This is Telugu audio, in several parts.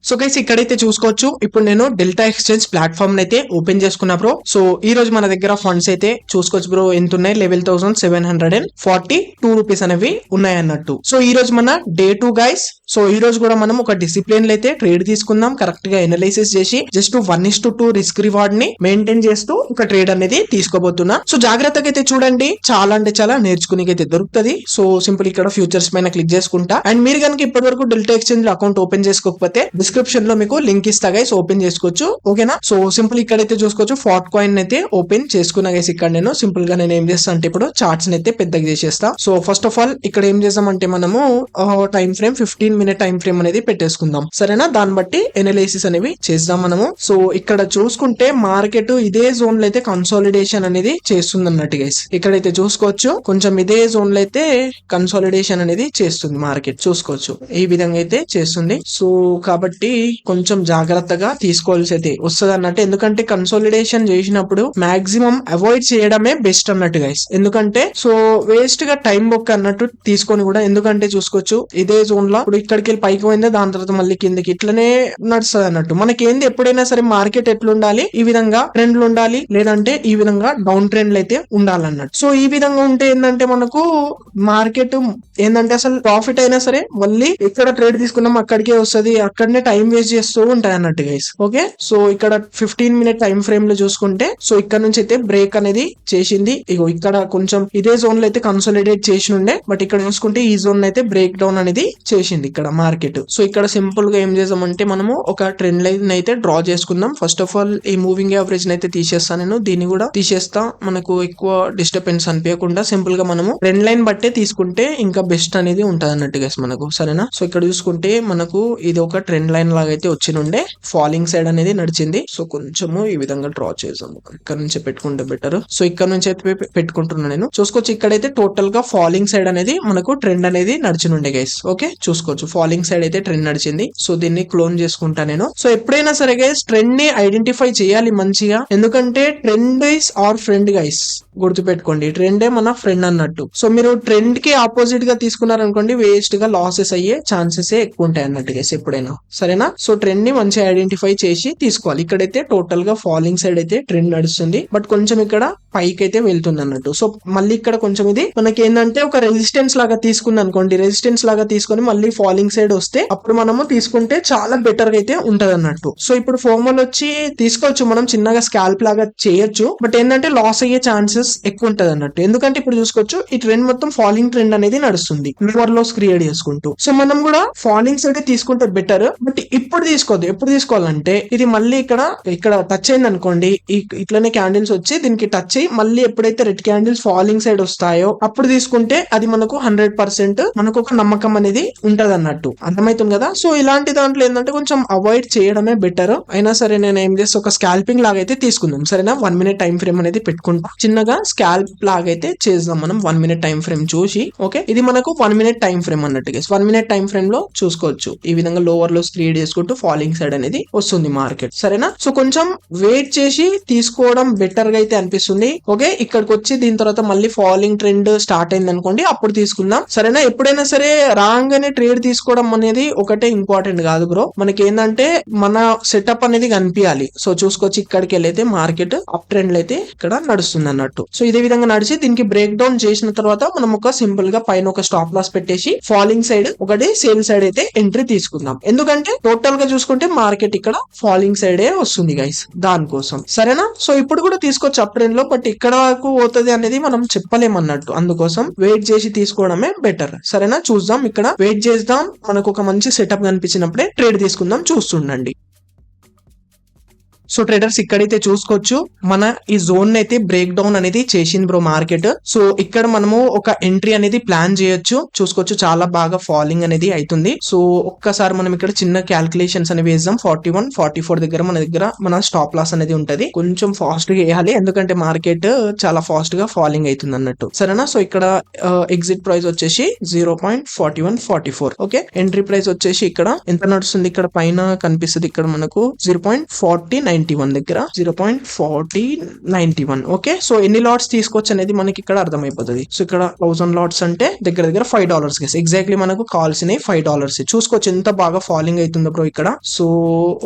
సో గైస్ ఇక్కడైతే చూసుకోవచ్చు, ఇప్పుడు నేను డెల్టా ఎక్స్చేంజ్ ప్లాట్ఫామ్ అయితే ఓపెన్ చేసుకున్నా బ్రో. సో ఈ రోజు మన దగ్గర ఫండ్స్ అయితే చూసుకోవచ్చు బ్రో, ఎంత ఉన్నాయి, 11,742 రూపీస్ అనేవి ఉన్నాయి అన్నట్టు. సో ఈ రోజు మన డే 2 గైస్. సో ఈ రోజు కూడా మనం ఒక డిసిప్లిన్ అయితే ట్రేడ్ తీసుకుందాం, కరెక్ట్ గా ఎనలైసిస్ చేసి జస్ట్ 1:2 రిస్క్ రివార్డ్ ని మెయింటైన్ చేస్తూ ఒక ట్రేడ్ అనేది తీసుకోబోతున్నా. సో జాగ్రత్తగా అయితే చూడండి, చాలా అంటే చాలా నేర్చుకునేకైతే దొరుకుతుంది. సో సింపుల్ ఇక్కడ ఫ్యూచర్స్ పైన క్లిక్ చేసుకుంటా. అండ్ మీరు కనుక ఇప్పటి వరకు డెల్టా ఎక్స్చేంజ్ లో అకౌంట్ ఓపెన్ చేసుకోకపోతే డిస్క్రిప్షన్ లో మీకు లింక్ ఇస్తా గైస్, ఓపెన్ చేసుకోవచ్చు. ఓకేనా. సో సింపుల్ ఇక్కడైతే చూసుకోవచ్చు, ఫాట్ కాయిన్ అయితే ఓపెన్ చేసుకున్నా గైస్. ఇక్కడ నేను సింపుల్ గా నేను ఏం చేస్తా అంటే ఇప్పుడు చార్ట్స్ అయితే పెద్దగా చేసేస్తా. సో ఫస్ట్ ఆఫ్ ఆల్ ఇక్కడ ఏం చేద్దామంటే మనము time frame 15 minute time frame అనేది పెట్టేసుకుందాం, సరేనా. దాన్ని బట్టి ఎనాలిసిస్ అనేవి చేద్దాం మనము. సో ఇక్కడ చూసుకుంటే మార్కెట్ ఇదే జోన్ లో అయితే కన్సాలిడేషన్ అనేది చేస్తుంది అన్నట్టు గైస్. ఇక్కడైతే చూసుకోవచ్చు కొంచెం ఇదే జోన్ లో అయితే కన్సాలిడేషన్ అనేది చేస్తుంది మార్కెట్, చూసుకోవచ్చు ఈ విధంగా అయితే చేస్తుంది. సో కాబట్టి కొంచెం జాగ్రత్తగా తీసుకోవాల్సి అయితే వస్తుంది అన్నట్టు, ఎందుకంటే కన్సాలిడేషన్ చేసినప్పుడు మాక్సిమం అవాయిడ్ చేయడమే బెస్ట్ అన్నట్టు గైస్. ఎందుకంటే సో వేస్ట్ గా టైం బొక్క అన్నట్టు తీసుకొని కూడా, ఎందుకంటే చూసుకోవచ్చు ఇదే జోన్ లో ఇప్పుడు ఇక్కడికి వెళ్ళి పైకి పోయిందే, దాని తర్వాత మళ్ళీ కిందకి ఇట్లనే నడుస్తుంది అన్నట్టు. మనకేంది ఎప్పుడైనా సరే మార్కెట్ ఎట్లుండాలి, ఈ విధంగా ట్రెండ్లు ఉండాలి, లేదంటే ఈ విధంగా డౌన్ ట్రెండ్లు అయితే ఉండాలన్నట్టు. సో ఈ విధంగా ఉంటే ఏంటంటే మనకు మార్కెట్ ఏంటంటే అసలు ప్రాఫిట్ అయినా సరే మళ్ళీ ఎక్కడ ట్రేడ్ తీసుకున్నాం అక్కడికే వస్తుంది, అక్కడనే టైం వేస్ట్ చేస్తూ ఉంటాయి అన్నట్టు గైస్. ఓకే. సో ఇక్కడ 15 మినిట్ టైం ఫ్రేమ్ లో చూసుకుంటే, సో ఇక్కడ నుంచి అయితే బ్రేక్ అనేది చేసింది. ఇగో ఇక్కడ కొంచెం ఇదే జోన్ లో అయితే కన్సాలిడేట్ చేసి ఉండే, బట్ ఇక్కడ చూసుకుంటే ఈ జోన్ అయితే బ్రేక్ డౌన్ అనేది చేసింది ఇక్కడ మార్కెట్. సో ఇక్కడ సింపుల్ గా ఏం చేద్దామంటే మనము ఒక ట్రెండ్ లైన్ అయితే డ్రా చేసుకుందాం. ఫస్ట్ ఆఫ్ ఆల్ ఈ మూవింగ్ యావరేజ్ అయితే తీసేస్తా నేను, దీన్ని కూడా తీసేస్తా, మనకు ఎక్కువ డిస్టర్బెన్స్ అనిపించకుండా సింపుల్ గా మనము ట్రెండ్ లైన్ బట్టే తీసుకుంటే ఇంకా బెస్ట్ అనేది ఉంటది అన్నట్టు గైస్ మనకు, సరేనా. సో ఇక్కడ చూసుకుంటే మనకు ఇది ఒక ట్రెండ్ లైన్ లాగా అయితే వచ్చినుండే, ఫాలింగ్ సైడ్ అనేది నడిచింది. సో కొంచెము ఈ విధంగా డ్రా చేసాము, ఇక్కడ నుంచి పెట్టుకుంటే బెటర్. సో ఇక్కడ నుంచి అయితే పెట్టుకుంటున్నా నేను. చూసుకోవచ్చు ఇక్కడైతే టోటల్ గా ఫాలింగ్ సైడ్ అనేది మనకు ట్రెండ్ అనేది నడిచినుండే గైస్. ఓకే చూసుకోవచ్చు ఫాలింగ్ సైడ్ అయితే ట్రెండ్ నడిచింది. సో దీన్ని క్లోన్ చేసుకుంటా నేను. సో ఎప్పుడైనా సరే గైస్ ట్రెండ్ ని ఐడెంటిఫై చేయాలి మంచిగా, ఎందుకంటే trend is our friend guys, గుర్తుపెట్టుకోండి ట్రెండే మన ఫ్రెండ్ అన్నట్టు. సో మీరు ట్రెండ్ కి ఆపోజిట్ గా తీసుకున్నారనుకోండి, వేస్ట్ గా లాసెస్ అయ్యే ఛాన్సెస్ ఎక్కువ ఉంటాయి అన్నట్టు గైస్ ఎప్పుడైనా, సరేనా. సో ట్రెండ్ ని మంచిగా ఐడెంటిఫై చేసి తీసుకోవాలి. ఇక్కడైతే టోటల్ గా ఫాలింగ్ సైడ్ అయితే ట్రెండ్ నడుస్తుంది, బట్ కొంచెం ఇక్కడ పైకి అయితే వెళ్తుంది అన్నట్టు. సో మళ్ళీ ఇక్కడ కొంచెం ఇది మనకి ఏంటంటే ఒక రెసిస్టెన్స్ లాగా తీసుకుంది అనుకోండి, రెసిస్టెన్స్ లాగా తీసుకొని మళ్ళీ ఫాలింగ్ సైడ్ వస్తే అప్పుడు మనము తీసుకుంటే చాలా బెటర్ గా అయితే ఉంటది అన్నట్టు. సో ఇప్పుడు ఫోమల్ వచ్చి తీసుకోవచ్చు, మనం చిన్నగా స్కాల్ప్ లాగా చేయొచ్చు, బట్ ఏంటంటే లాస్ అయ్యే ఛాన్సెస్ ఎక్కువ ఉంటది అన్నట్టు. ఎందుకంటే ఇప్పుడు చూసుకోవచ్చు ఈ ట్రెండ్ మొత్తం ఫాలింగ్ ట్రెండ్ అనేది నడుస్తుంది, లోవర్ లోస్ క్రియేట్ చేసుకుంటూ. సో మనం కూడా ఫాలింగ్ సైడ్ తీసుకుంటే బెటర్, బట్ ఇప్పుడు తీసుకోవద్దు. ఎప్పుడు తీసుకోవాలంటే ఇది మళ్ళీ ఇక్కడ టచ్ అయింది అనుకోండి, ఇట్లనే క్యాండిల్స్ వచ్చి దీనికి టచ్ అయ్యి మళ్ళీ ఎప్పుడైతే రెడ్ క్యాండిల్స్ ఫాలింగ్ సైడ్ వస్తాయో అప్పుడు తీసుకుంటే అది మనకు 100% మనకు ఒక నమ్మకం అనేది ఉంటది అన్నట్టు, అర్థమవుతుంది కదా. సో ఇలాంటి దాంట్లో ఏంటంటే కొంచెం అవాయిడ్ చేయడమే బెటర్. అయినా సరే నేను ఏం చేస్తే ఒక స్కాల్పింగ్ లాగా అయితే తీసుకుందాం, సరేనా. 1 మినిట్ టైం ఫ్రేమ్ అనేది పెట్టుకుంటాం, చిన్నగా స్కాల్ప్ లాగా అయితే చేద్దాం మనం 1 మినిట్ టైం ఫ్రేమ్ చూసి. ఓకే ఇది మనకు 1 మినిట్ టైం ఫ్రేమ్ అన్నట్టు. 1 మినిట్ టైం ఫ్రేమ్ లో చూసుకోవచ్చు ఈ విధంగా లోవర్ లోస్ క్రియేట్ చేసుకుంటూ ఫాలింగ్ సైడ్ అనేది వస్తుంది మార్కెట్, సరేనా. సో కొంచెం వెయిట్ చేసి తీసుకోవడం బెటర్ గా అయితే అనిపిస్తుంది. ఓకే ఇక్కడికి వచ్చి దీని తర్వాత మళ్ళీ ఫాలింగ్ ట్రెండ్ స్టార్ట్ అయింది అనుకోండి, అప్పుడు తీసుకుందాం, సరేనా. ఎప్పుడైనా సరే రాంగ్ అనే ట్రేడ్ తీసుకోవడం అనేది ఒకటే ఇంపార్టెంట్ కాదు బ్రో, మనకి ఏంటంటే మన సెటప్ అనేది కనిపించాలి. సో చూసుకోవచ్చు ఇక్కడికి వెళ్ళైతే మార్కెట్ అప్ ట్రెండ్ అయితే ఇక్కడ నడుస్తుంది అన్నట్టు. సో ఇదే విధంగా నడిచి దీనికి బ్రేక్ డౌన్ చేసిన తర్వాత మనం ఒక సింపుల్ గా పైన ఒక స్టాప్ లాస్ పెట్టేసి ఫాలింగ్ సైడ్ ఒకటి సేల్ సైడ్ అయితే ఎంట్రీ తీసుకుందాం, ఎందుకంటే టోటల్ గా చూసుకుంటే మార్కెట్ ఇక్కడ ఫాలింగ్ సైడే వస్తుంది గైస్, దానికోసం, సరేనా. సో ఇప్పుడు కూడా తీసుకోవచ్చు అప్ ట్రెండ్ లో, బట్ ఇక్కడ వరకు పోతుంది అనేది మనం చెప్పలేమన్నట్టు, అందుకోసం వెయిట్ చేసి తీసుకోవడమే బెటర్, సరేనా. చూద్దాం ఇక్కడ వెయిట్ చేద్దాం, మనకు ఒక మంచి సెటప్ కనిపించినప్పుడే ట్రేడ్ తీసుకుందాం, చూస్తుండండి. సో ట్రేడర్స్ ఇక్కడైతే చూసుకోవచ్చు మన ఈ జోన్ అయితే బ్రేక్ డౌన్ అనేది చేసింది బ్రో మార్కెట్. సో ఇక్కడ మనము ఒక ఎంట్రీ అనేది ప్లాన్ చేయొచ్చు, చూసుకోవచ్చు చాలా బాగా ఫాలింగ్ అనేది అవుతుంది. సో ఒక్కసారి మనం ఇక్కడ చిన్న క్యాల్కులేషన్స్ అనేవి వేద్దాం. 41, 44 దగ్గర మన స్టాప్ లాస్ అనేది ఉంటది, కొంచెం ఫాస్ట్ గా వేయాలి, ఎందుకంటే మార్కెట్ చాలా ఫాస్ట్ గా ఫాలింగ్ అవుతుంది అన్నట్టు, సరేనా. సో ఇక్కడ ఎగ్జిట్ ప్రైస్ వచ్చేసి 0.4144. ఓకే ఎంట్రీ ప్రైస్ వచ్చేసి ఇక్కడ ఎంత నడుస్తుంది, ఇక్కడ పైన కనిపిస్తుంది, ఇక్కడ మనకు 0.4090 91 దగ్గర 0.4091. ఓకే, సో ఎన్ని లాట్స్ తీసుకోవచ్చు అనేది మనకి ఇక్కడ అర్థమైపోతుంది. సో ఇక్కడ 1000 లాట్స్ అంటే దగ్గర దగ్గర $5 గైస్. ఎగ్జాక్ట్లీ మనకు కావాల్సినవి $5. చూసుకోవచ్చు ఎంత బాగా ఫాలింగ్ అవుతుందో బ్రో ఇక్కడ. So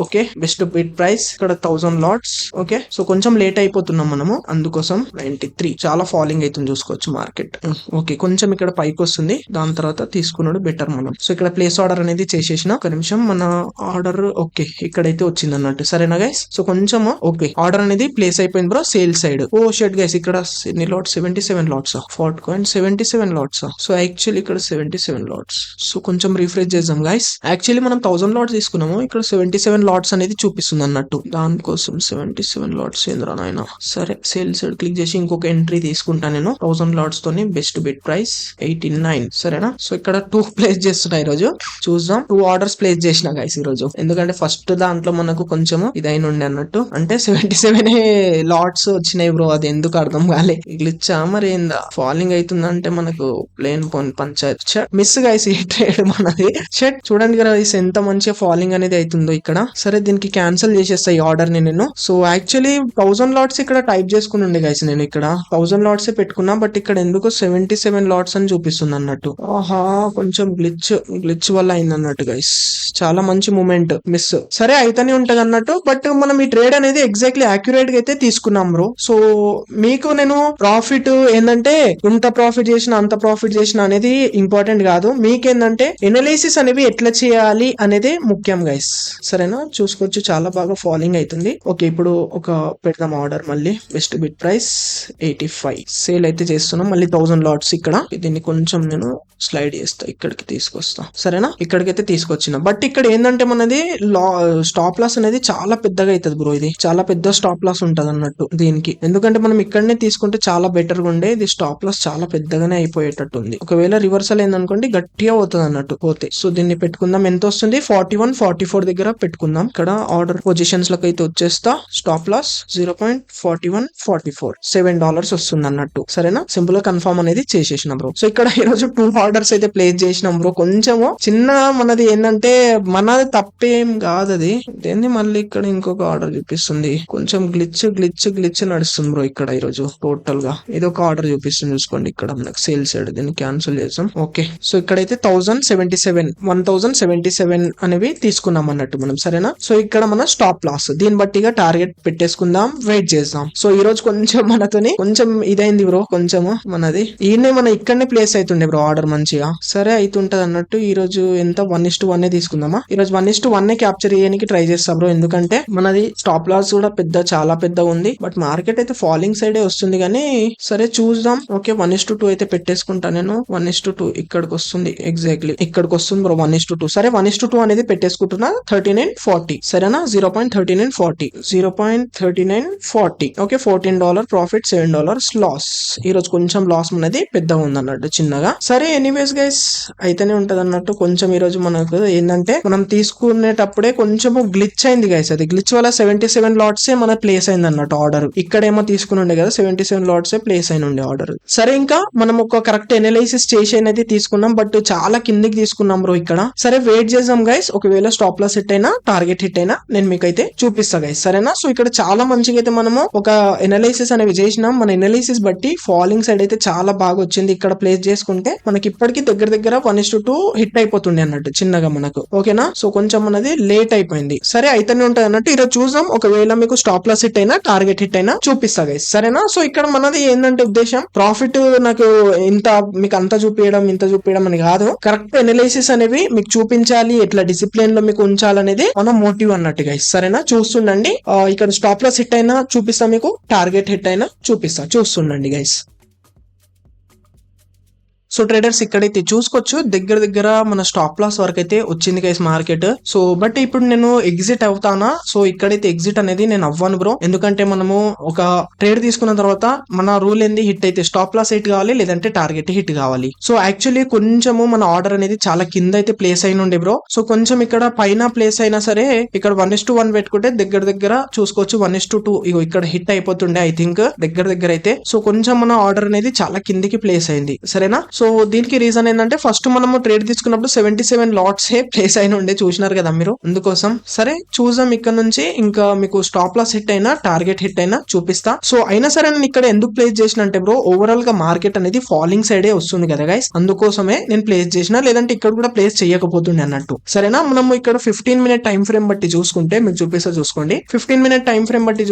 okay, best bid price ఇక్కడ 1000 లాట్స్. ఓకే, సో కొంచెం లేట్ అయిపోతున్నాం మనము, అందుకోసం 93 చాలా ఫాలింగ్ అవుతుంది చూసుకోవచ్చు మార్కెట్. ఓకే, కొంచెం ఇక్కడ పైకి వస్తుంది, దాని తర్వాత తీసుకున్నాడు బెటర్ మనం. సో ఇక్కడ ప్లేస్ ఆర్డర్ అనేది చేసేసిన. ఒక నిమిషం, మన ఆర్డర్ ఓకే ఇక్కడైతే వచ్చింది అన్నట్టు. సరేనా గైస్, సో కొంచెం ఓకే ఆర్డర్ అనేది ప్లేస్ అయిపోయింది బ్రో సేల్ సైడ్. ఓ షెట్ గైస్, ఇక్కడ ఎన్ని LADS? 77 LADS. 4.77 LADS. So actually ఇక్కడ 77 లాట్స్. సో కొంచెం రిఫ్రెష్ చేద్దాం గైస్. యాక్చువల్లీ మనం 1000 లాట్స్ తీసుకున్నాము, ఇక్కడ 77 లాట్స్ అనేది చూపిస్తుంది అన్నట్టు. దానికోసం 77 లాట్స్ ఏంద్రా నాయన. సరే, సేల్ సైడ్ క్లిక్ చేసి ఇంకొక ఎంట్రీ తీసుకుంటా నేను 1000 లాట్స్ తోని. Best bid price 89. సరేనా, సో ఇక్కడ 2 ప్లేస్ చేస్తున్నా ఈ రోజు. చూద్దాం, 2 ఆర్డర్స్ ప్లేస్ చేసిన గైస్ ఈ రోజు. ఎందుకంటే ఫస్ట్ దాంట్లో మనకు కొంచెం ఇదైన ఉండే అన్నట్టు, అంటే 77 లాట్స్ వచ్చినాయి బ్రో. అది ఎందుకు అర్థం కాలే, గ్లిచ్చా మరి ఏందా ఫాలింగ్ అవుతుందంటే మనకు ప్లేన్ పంచాయత్ మిస్ గైస్ ఈ ట్రేడ్ మనది. షట్ చూడండి గైస్ ఎంత మంచిగా ఫాలింగ్ అనేది అవుతుందో ఇక్కడ. సరే, దీనికి క్యాన్సిల్ చేసేస్తా ఈ ఆర్డర్ ని నేను. సో యాక్చువల్లీ 1000 లాట్స్ ఇక్కడ టైప్ చేసుకుని ఉండే గైస్, నేను ఇక్కడ 1000 లాట్స్ పెట్టుకున్నా, బట్ ఇక్కడ ఎందుకు 77 లాట్స్ అని చూపిస్తుంది అన్నట్టు. ఆహా, కొంచెం గ్లిచ్ వల్ల అయింది అన్నట్టు గైస్. చాలా మంచి మూమెంట్ మిస్. సరే అయితేనే ఉంటది అన్నట్టు, బట్ మనం ఈ ట్రేడ్ అనేది ఎగ్జాక్ట్లీ యాక్యురేట్ గా అయితే తీసుకున్నాం బ్రో. సో మీకు నేను ప్రాఫిట్ ఏంటంటే ఇంత ప్రాఫిట్ చేసిన అంత ప్రాఫిట్ చేసిన అనేది ఇంపార్టెంట్ కాదు. మీకేందంటే ఎనాలిసిస్ అనేవి ఎట్లా చేయాలి అనేది ముఖ్యం గైస్. సరేనా, చూసుకోవచ్చు చాలా బాగా ఫాలింగ్ అవుతుంది. ఓకే, ఇప్పుడు ఒక పెడదాం ఆర్డర్ మళ్ళీ. Best bid price 85. సేల్ అయితే చేస్తున్నాం మళ్ళీ 1000 లాట్స్ ఇక్కడ. దీన్ని కొంచెం నేను స్లైడ్ చేస్తా, ఇక్కడికి తీసుకొస్తా. సరేనా, ఇక్కడికైతే తీసుకొచ్చిన. బట్ ఇక్కడ ఏంటంటే మనది స్టాప్ లాస్ అనేది చాలా పెద్దగా అవుతుంది బ్రో. ఇది చాలా పెద్ద స్టాప్ లాస్ ఉంటది అన్నట్టు దీనికి. ఎందుకంటే మనం ఇక్కడనే తీసుకుంటే చాలా బెటర్ గా ఉండే, ఇది స్టాప్ లాస్ చాలా పెద్దగానే అయిపోయేటట్టు ఉంది. ఒకవేళ రివర్సల్ ఏందనుకోండి గట్టిగా అవుతుంది అన్నట్టు పోతే. సో దీన్ని పెట్టుకుందాం. ఎంత వస్తుంది? 41, 44 దగ్గర పెట్టుకుందాం. ఇక్కడ ఆర్డర్ పొజిషన్స్ లకు అయితే వచ్చేస్తా. స్టాప్ లాస్ 0.4144, $7 వస్తుంది అన్నట్టు. సరేనా, సింపుల్ గా కన్ఫర్మ్ అనేది చేసేసినాం బ్రో. సో ఇక్కడ ఈరోజు 2 ఆర్డర్స్ అయితే ప్లేస్ చేసినాం బ్రో. కొంచెము చిన్న మనది ఏంటంటే మనది తప్పేం కాదు అది. ఏంది మళ్ళీ ఇక్కడ ఇంకొక ఆర్డర్ చూపిస్తుంది. కొంచెం గ్లిచ్ నడుస్తుంది బ్రో ఇక్కడ ఈరోజు. టోటల్ గా ఇది ఒక ఆర్డర్ చూపిస్తుంది చూసుకోండి ఇక్కడ మనకు సేల్ సైడ్. దీన్ని క్యాన్సిల్ చేద్దాం. ఓకే, సో ఇక్కడైతే 1077 అనేవి తీసుకున్నాం అన్నట్టు మనం. సరేనా, సో ఇక్కడ మన స్టాప్ లాస్ దీన్ని బట్టిగా టార్గెట్ పెట్టేసుకుందాం, వెయిట్ చేద్దాం. సో ఈ రోజు కొంచెం మనతోని కొంచెం ఇదైంది బ్రో. కొంచెము మనది ఈయనే మన ఇక్కడనే ప్లేస్ అవుతుండే బ్రో ఆర్డర్ మంచిగా. సరే అయితుంటది అన్నట్టు. ఈ రోజు ఎంత 1:1 తీసుకుందామా. ఈ రోజు 1:1 క్యాప్చర్ చేయడానికి ట్రై చేస్తా బ్రో. ఎందుకంటే మనది స్టాప్ లాస్ కూడా చాలా పెద్ద ఉంది. బట్ మార్కెట్ అయితే ఫాలింగ్ సైడే వస్తుంది కానీ సరే చూద్దాం. ఓకే, 1:2 అయితే పెట్టేసుకుంటా నేను. 1:2 ఇక్కడికి వస్తుంది, ఎగ్జాక్ట్లీ ఇక్కడికి వస్తుంది బ్రో 1:2. సరే 1:2 అనేది పెట్టేసుకుంటున్నా. 39.40. సరేనా, 0.3940. Okay, $14 profit, $7 loss. ఈ రోజు కొంచెం లాస్ అనేది పెద్దగా ఉంది అన్నట్టు చిన్నగా. సరే ఎనీవేస్ గైస్ అయితేనే ఉంటది అన్నట్టు. కొంచెం ఈ రోజు మనకు ఏంటంటే మనం తీసుకునేటప్పుడే కొంచెము గ్లిచ్ అయింది గైస్. అది గ్లిచ్ వల్ల 77 లాట్సే మన ప్లేస్ అయింది అన్నట్టు ఆర్డర్. ఇక్కడేమో తీసుకుని ఉండే కదా 77 లాట్సే ప్లేస్ అయిన ఉండే ఆర్డర్. సరే ఇంకా మనం ఒక కరెక్ట్ ఎనాలిసిస్ చేసి అనేది తీసుకున్నాం, బట్ చాలా కిందికి తీసుకున్నాం బ్రో ఇక్కడ. సరే వెయిట్ చేద్దాం గైస్. ఒకవేళ స్టాప్ లాస్ హిట్ అయినా టార్గెట్ హిట్ అయినా నేను మీకు అయితే చూపిస్తా గైస్. సరేనా, సో ఇక్కడ చాలా మంచిగా అయితే మనము ఒక ఎనాలిసిస్ అనేవి చేసినాం. మన ఎనాలిసిస్ బట్టి ఫాలింగ్ సైడ్ అయితే చాలా బాగా వచ్చింది. ఇక్కడ ప్లేస్ చేసుకుంటే మనకి ఇప్పటికి దగ్గర 1:2 హిట్ అయిపోతుంది అన్నట్టు చిన్నగా మనకు. ఓకేనా, సో కొంచెం మనది లేట్ అయిపోయింది. సరే అయితేనే ఉంటుంది అన్నట్టు. ఈరోజు చూద్దాం, ఒకవేళ మీకు స్టాప్ లాస్ హిట్ అయినా టార్గెట్ హిట్ అయినా చూపిస్తా గైస్. సరేనా, సో ఇక్కడ మనది ఏంటంటే ఉద్దేశం ప్రాఫిట్ నాకు ఇంత మీకు అంత చూపించడం ఇంత చూపించడం అని కాదు. కరెక్ట్ ఎనాలిసిస్ అనేవి మీకు చూపించాలి, ఎట్లా డిసిప్లిన్ లో మీకు ఉంచాలనేది మన మోటివ్ అన్నట్టు గైస్. సరేనా, చూస్తుండండి. ఇక్కడ స్టాప్ లాస్ హిట్ అయినా చూపిస్తా మీకు, టార్గెట్ హిట్ అయినా చూపిస్తా, చూస్తుండండి గైస్. సో ట్రేడర్స్ ఇక్కడైతే చూసుకోవచ్చు దగ్గర మన స్టాప్ లాస్ వరకు అయితే వచ్చింది గైస్ మార్కెట్. సో బట్ ఇప్పుడు నేను ఎగ్జిట్ అవుతానా? సో ఇక్కడైతే ఎగ్జిట్ అనేది నేను అవ్వను బ్రో. ఎందుకంటే మనము ఒక ట్రేడ్ తీసుకున్న తర్వాత మన రూల్ ఏంది, హిట్ అయితే స్టాప్ లాస్ హిట్ కావాలి, లేదంటే టార్గెట్ హిట్ కావాలి. సో యాక్చువల్లీ కొంచెము మన ఆర్డర్ అనేది చాలా కింద అయితే ప్లేస్ అయిన ఉండే బ్రో. సో కొంచెం ఇక్కడ పైన ప్లేస్ అయినా సరే ఇక్కడ 1:1 పెట్టుకుంటే దగ్గర చూసుకోవచ్చు 1:2 ఇగో ఇక్కడ హిట్ అయిపోతుండే ఐ థింక్ దగ్గర అయితే. సో కొంచెం మన ఆర్డర్ అనేది చాలా కిందికి ప్లేస్ అయింది. సరేనా, సో సో దీనికి రీజన్ ఏంటంటే ఫస్ట్ మనము ట్రేడ్ తీసుకున్నప్పుడు 77 లాట్స్ ప్లేస్ అయిన ఉండే చూసినారు కదా మీరు, అందుకోసం. సరే చూద్దాం ఇక్కడ నుంచి. ఇంకా మీకు స్టాప్ లాస్ హిట్ అయినా టార్గెట్ హిట్ అయినా చూపిస్తా. సో అయినా సరే నేను ఇక్కడ ఎందుకు ప్లేస్ చేసిన అంటే బ్రో, ఓవరాల్ గా మార్కెట్ అనేది ఫాలింగ్ సైడే వస్తుంది కదా గైస్, అందుకోసమే నేను ప్లేస్ చేసిన, లేదంటే ఇక్కడ కూడా ప్లేస్ చేయకపోతుండే అన్నట్టు. సరేనా, మనం ఇక్కడ 15 మినిట్ టైం ఫ్రేమ్ బట్టి చూసుకుంటే మీకు చూపిస్తా, చూసుకోండి. 15 మినిట్ టైం ఫ్రేమ్ బట్టి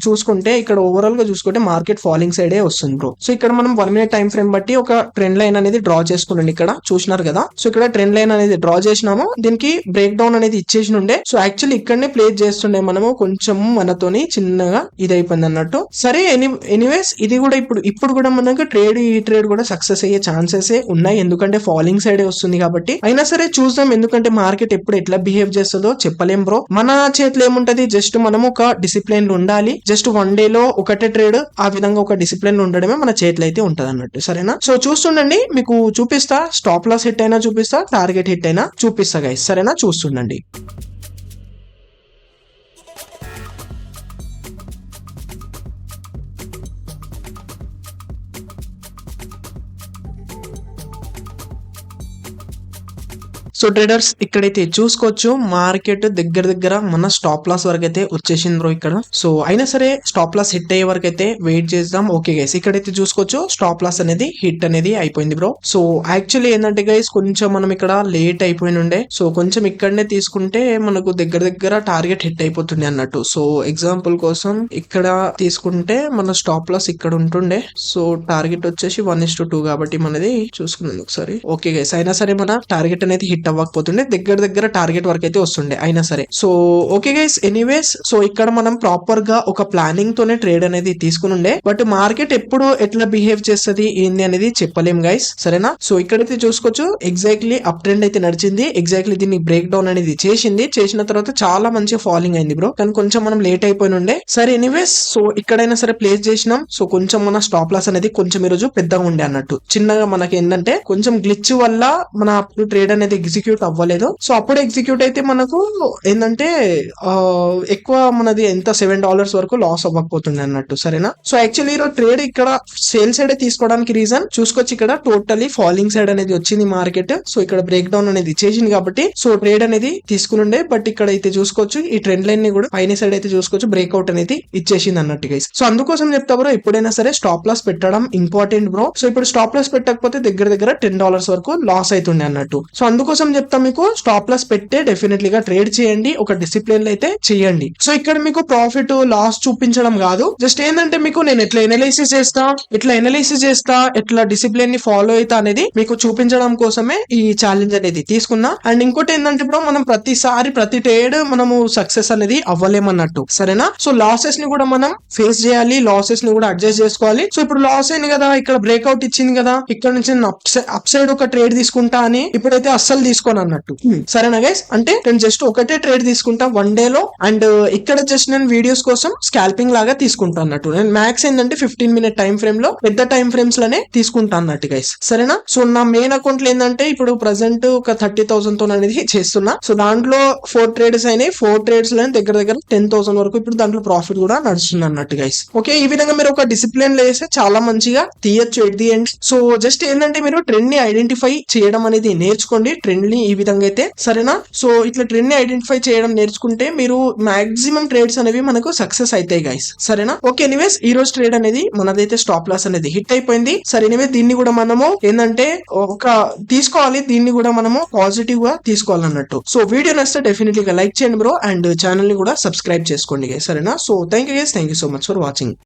చూసుకుంటే ఇక్కడ ఓవరాల్ గా చూసుకుంటే మార్కెట్ ఫాలింగ్ సైడే వస్తుంది బ్రో. సో ఇక్కడ మనం 1 మినిట్ టైం ఫ్రేమ్ బట్టి ఒక ట్రెండ్ లైన్ అనేది డ్రా చేసుకున్నాండి. ఇక్కడ చూసినారు కదా, సో ఇక్కడ ట్రెండ్ లైన్ అనేది డ్రా చేసినాము, దీనికి బ్రేక్ డౌన్ అనేది ఇచ్చేసి ఉండే. సో యాక్చువల్లీ ఇక్కడనే ప్లేస్ చేస్తుండే మనము, కొంచెం మనతోని చిన్నగా ఇది అయిపోయింది అన్నట్టు. సరే ఎనీవేస్ ఇది కూడా ఇప్పుడు కూడా మనకు ఈ ట్రేడ్ కూడా సక్సెస్ అయ్యే ఛాన్సెస్ ఉన్నాయి, ఎందుకంటే ఫాలింగ్ సైడే వస్తుంది కాబట్టి. అయినా సరే చూద్దాం, ఎందుకంటే మార్కెట్ ఎప్పుడు ఎట్లా బిహేవ్ చేస్తుందో చెప్పలేం బ్రో. మన చేతిలో ఏముంటది, జస్ట్ మనం ఒక డిసిప్లిన్ ఉండాలి. జస్ట్ 1 డే లో ఒకటే ట్రేడ్, ఆ విధంగా ఒక డిసిప్లిన్ ఉండడమే మన చేతిలో అయితే ఉంటది అన్నట్టు. సరేనా, సో చూస్తుండండి, మీకు చూపిస్తా. స్టాప్ లాస్ హిట్ అయినా చూపిస్తా, టార్గెట్ హిట్ అయినా చూపిస్తా గైస్. సరేనా, చూస్తుండండి. సో ట్రేడర్స్ ఇక్కడైతే చూసుకోవచ్చు, మార్కెట్ దగ్గర మన స్టాప్ లాస్ వరకు అయితే వచ్చేసింది బ్రో ఇక్కడ. సో అయినా సరే స్టాప్ లాస్ హిట్ అయ్యే వరకు అయితే వెయిట్ చేద్దాం. ఓకే గైస్, ఇక్కడైతే చూసుకోవచ్చు స్టాప్ లాస్ అనేది హిట్ అనేది అయిపోయింది బ్రో. సో యాక్చువల్లీ ఏంటంటే గైస్, కొంచెం మనం ఇక్కడ లేట్ అయిపోయి ఉండే. సో కొంచెం ఇక్కడనే తీసుకుంటే మనకు దగ్గర టార్గెట్ హిట్ అయిపోతుంది అన్నట్టు. సో ఎగ్జాంపుల్ కోసం ఇక్కడ తీసుకుంటే మన స్టాప్ లాస్ ఇక్కడ ఉంటుండే. సో టార్గెట్ వచ్చేసి 1:2 కాబట్టి మనది చూసుకున్నాం ఒకసారి. ఓకే గైస్, అయినా సరే మన టార్గెట్ అనేది హిట్ అవ్వకపోతుండే, దగ్గర టార్గెట్ వరకు అయితే వస్తుండే అయినా సరే. So okay guys, anyways so ఇక్కడ మనం ప్రాపర్ గా ఒక ప్లానింగ్ తోనే ట్రేడ్ అనేది తీసుకుని ఉండే, బట్ మార్కెట్ ఎప్పుడు ఎట్లా బిహేవ్ చేస్తుంది ఏంది అనేది చెప్పలేం గైస్. సరేనా, సో ఇక్కడైతే చూసుకోవచ్చు ఎగ్జాక్ట్లీ అప్ ట్రెండ్ అయితే నడిచింది. ఎగ్జాక్ట్లీ దీన్ని బ్రేక్ డౌన్ అనేది చేసిన తర్వాత చాలా మంచి ఫాలింగ్ అయింది బ్రో, కానీ కొంచెం మనం లేట్ అయిపోయి ఉండే. సరే ఎనీవేస్, సో ఇక్కడైనా సరే ప్లేస్ చేసినాం. సో కొంచెం మన స్టాప్ లాస్ అనేది కొంచెం ఈ రోజు పెద్దగా ఉండే అన్నట్టు. చిన్నగా మనకి ఏంటంటే కొంచెం గ్లిచ్ వల్ల మన ట్రేడ్ అనేది ఎగ్జిక్యూట్ అవ్వలేదు. సో అప్పుడు ఎగ్జిక్యూట్ అయితే మనకు ఏంటంటే ఎక్కువ మనది ఎంత $7 వరకు లాస్ అవ్వకపోతుంది అన్నట్టు. సరేనా, సో యాక్చువల్లీ ఈరోజు ట్రేడ్ ఇక్కడ సేల్ సైడ్ తీసుకోవడానికి రీజన్ చూసుకోవచ్చు, ఇక్కడ టోటలీ ఫాలింగ్ సైడ్ అనేది వచ్చింది మార్కెట్. సో ఇక్కడ బ్రేక్ డౌన్ అనేది చేసింది కాబట్టి సో ట్రేడ్ అనేది తీసుకుని ఉండే, బట్ ఇక్కడ అయితే చూసుకోవచ్చు ఈ ట్రెండ్ లైన్ ని కూడా పైన సైడ్ అయితే చూసుకోవచ్చు బ్రేక్అవుట్ అనేది ఇచ్చేసింది అన్నట్టు గైస్. సో అందుకోసం చెప్తా బ్రో, ఎప్పుడైనా సరే స్టాప్ లాస్ పెట్టడం ఇంపార్టెంట్ బ్రో. సో ఇప్పుడు స్టాప్ లాస్ పెట్టకపోతే దగ్గర $10 వరకు లాస్ అవుతుండే అన్నట్టు. సో అందుకోసం చెప్తా, మీకు స్టాప్ లాస్ పెట్టే డెఫినెట్లీగా ట్రేడ్ చేయండి, ఒక డిసిప్లిన్ లో అయితే చేయండి. సో ఇక్కడ మీకు ప్రాఫిట్ లాస్ చూపించడం కాదు, జస్ట్ ఏంటంటే మీకు నేను ఎట్లా ఎనలైసిస్ చేస్తా, ఎట్లా డిసిప్లిన్ ని ఫాలో అవుతా అనేది మీకు చూపించడం కోసమే ఈ ఛాలెంజ్ అనేది తీసుకున్నా. అండ్ ఇంకోటి ఏంటంటే ఇప్పుడు మనం ప్రతి ట్రేడ్ మనము సక్సెస్ అనేది అవ్వలేమన్నట్టు. సరేనా, సో లాసెస్ ని కూడా మనం ఫేస్ చేయాలి, లాసెస్ ని కూడా అడ్జస్ట్ చేసుకోవాలి. సో ఇప్పుడు లాస్ అయింది కదా, ఇక్కడ బ్రేక్అవుట్ ఇచ్చింది కదా, ఇక్కడ నుంచి అప్ సైడ్ ఒక ట్రేడ్ తీసుకుంటా అని ఇప్పుడైతే అస్సలు తీసుకోను అన్నట్టు. సరేనా గైస్, అంటే నేను జస్ట్ ఒకటే ట్రేడ్ తీసుకుంటా 1 డే లో, అండ్ ఇక్కడ జస్ట్ నేను వీడియోస్ కోసం స్కాల్పింగ్ లాగా తీసుకుంటా అన్నట్టు. నేను మ్యాక్స్ ఏంటంటే 15 మినిట్ టైం ఫ్రేమ్ లో పెద్ద టైం ఫ్రేమ్స్ లోనే తీసుకుంటా అన్నట్టు గైస్. సరేనా, సో నా మెయిన్ అకౌంట్ లో ఏంటంటే ఇప్పుడు ప్రెసెంట్ ఒక 30,000 తో అనేది చేస్తున్నా. సో దాంట్లో 4 ట్రేడ్స్ అయినాయి, 4 ట్రేడ్స్ లో దగ్గర 10,000 వరకు ఇప్పుడు దాంట్లో ప్రాఫిట్ కూడా నడుస్తుంది అన్నట్టు గైస్. ఓకే, ఈ విధంగా మీరు ఒక డిసిప్లిన్ లో వేస్తే చాలా మంచిగా తీయచ్చు at the end. So just ఏంటంటే మీరు ట్రెండ్ ని ఐడెంటిఫై చేయడం అనేది నేర్చుకోండి, ట్రెండ్ ని ఈ విధంగా అయితే. సరేనా, సో ఇట్లా ట్రెండ్ ని ఐడెంటిఫై చేయడం నేర్చుకుంటే మీరు మాక్సిమం ట్రేడ్స్ అనేవి మనకు సక్సెస్ అవుతాయి గైస్. సరేనా, ఓకే ఎనీవేస్ ఈ రోజు ట్రేడ్ అనేది మనదైతే స్టాప్ లాస్ అనేది హిట్ అయిపోయింది. సరే ఎనీవేస్ దీన్ని కూడా మనము ఏంటంటే ఒక తీసుకోవాలి, దీన్ని కూడా మనము పాజిటివ్ గా తీసుకోవాలన్నట్టు. సో వీడియో నచ్చితే డెఫినెట్లీ లైక్ చేయండి బ్రో, అండ్ ఛానల్ ని కూడా సబ్స్క్రైబ్ చేసుకోండి గైస్. సరేనా, so thank you guys, thank you so much for watching.